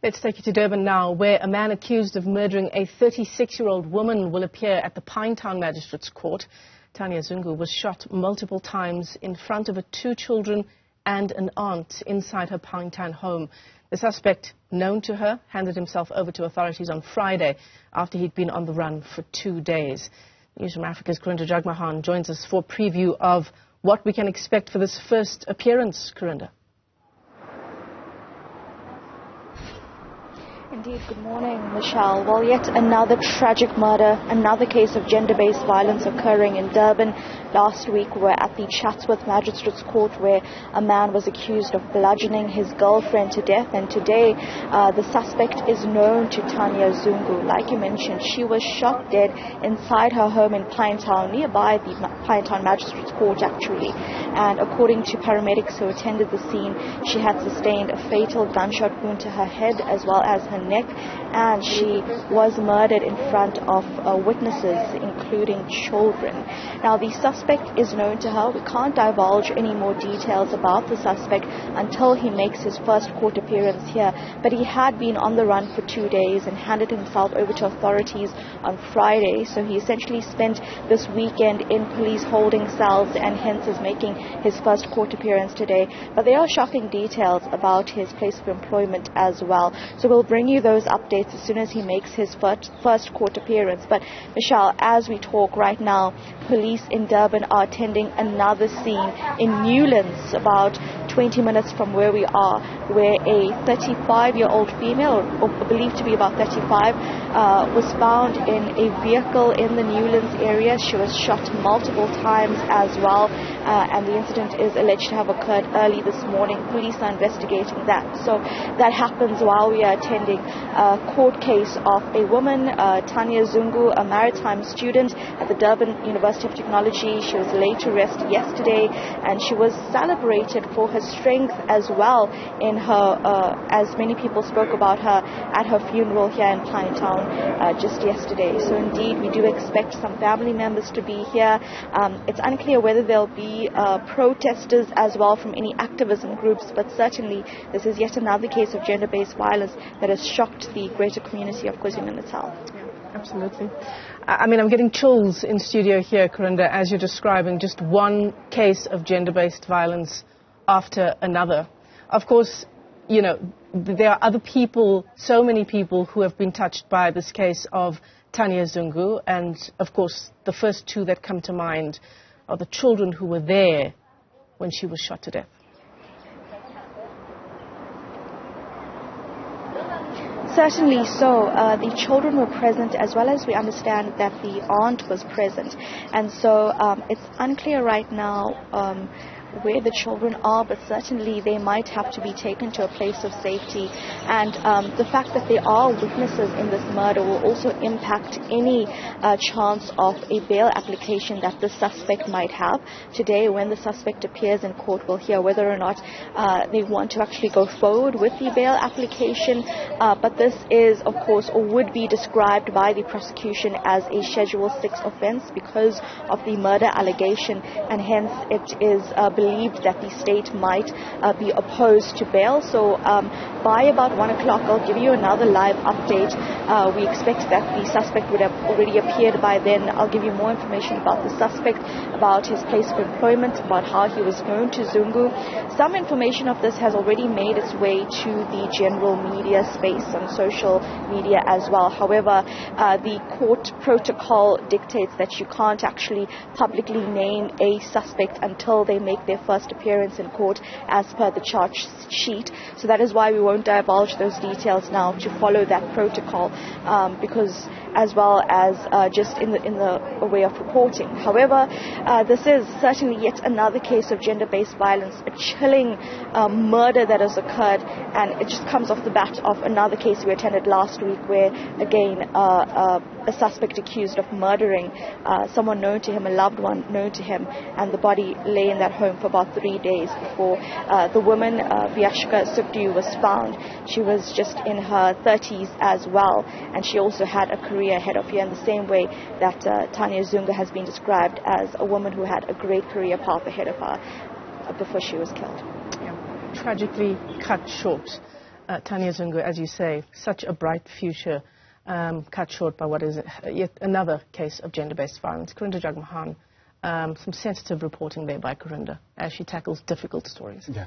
Let's take you to Durban now, where a man accused of murdering a 36-year-old woman will appear at the Pinetown Magistrate's Court. Tania Zungu was shot multiple times in front of her 2 children and an aunt inside her Pinetown home. The suspect, known to her, handed himself over to authorities on Friday after he'd been on the run for 2 days. Newzroom Afrika's Karinda Jagmohan joins us for a preview of what we can expect for this first appearance. Karinda. Indeed, good morning, Michelle. Well, yet another tragic murder, another case of gender-based violence occurring in Durban. Last week we were at the Chatsworth Magistrate's Court where a man was accused of bludgeoning his girlfriend to death, and today the suspect is known to Tania Zungu. Like you mentioned, she was shot dead inside her home in Pinetown, nearby the Pinetown Magistrate's Court actually. And according to paramedics who attended the scene, she had sustained a fatal gunshot wound to her head as well as her neck, and she was murdered in front of witnesses, including children. Now, the suspect is known to her. We can't divulge any more details about the suspect until he makes his first court appearance here, but he had been on the run for 2 days and handed himself over to authorities on Friday, so he essentially spent this weekend in police holding cells and hence is making his first court appearance today. But there are shocking details about his place of employment as well, so we'll bring you those updates as soon as he makes his first court appearance. But Michelle, as we talk right now, police in Durban are attending another scene in Newlands, about 20 minutes from where we are, where a 35-year-old female, or believed to be about 35, was found in a vehicle in the Newlands area. She was shot multiple times as well, and the incident is alleged to have occurred early this morning. Police are investigating that. So that happens while we are attending a court case of a woman, Tania Zungu, a maritime student at the Durban University of Technology. She was laid to rest yesterday, and she was celebrated for her strength as well in her, as many people spoke about her at her funeral here in Pinetown just yesterday. So indeed, we do expect some family members to be here. It's unclear whether there'll be protesters as well from any activism groups, but certainly this is yet another case of gender-based violence that has shocked the greater community of KwaZulu-Natal. Absolutely. I mean, I'm getting chills in studio here, Karinda, as you're describing just one case of gender-based violence after another. Of course, you know, there are other people, so many people who have been touched by this case of Tania Zungu, and of course the first 2 that come to mind are the children who were there when she was shot to death. Certainly so. The children were present, as well as we understand that the aunt was present. And so it's unclear right now where the children are, but certainly they might have to be taken to a place of safety. And the fact that there are witnesses in this murder will also impact any chance of a bail application that the suspect might have. Today, when the suspect appears in court, we'll hear whether or not they want to actually go forward with the bail application. But this is, of course, or would be described by the prosecution as a Schedule 6 offense because of the murder allegation, and hence it is believed that the state might be opposed to bail. So by about 1 o'clock, I'll give you another live update. We expect that the suspect would have already appeared by then. I'll give you more information about the suspect, about his place of employment, about how he was known to Zungu. Some information of this has already made its way to the general media space on social media as well. However, the court protocol dictates that you can't actually publicly name a suspect until they make their first appearance in court as per the charge sheet. So that is why we won't divulge those details now, to follow that protocol, because as well as just in the way of reporting. However, this is certainly yet another case of gender-based violence, a chilling murder that has occurred, and it just comes off the bat of another case we attended last week where, again, a suspect accused of murdering someone known to him, a loved one known to him, and the body lay in that home for about 3 days before the woman, Vyashka Sukdu, was found. She was just in her 30s as well, and she also had a career ahead of her in the same way that Tania Zungu has been described as a woman who had a great career path ahead of her before she was killed. Yeah. Tragically cut short. Tania Zungu, as you say, such a bright future cut short by what is yet another case of gender-based violence. Karinda Jagmohan, some sensitive reporting there by Karinda as she tackles difficult stories. Yeah.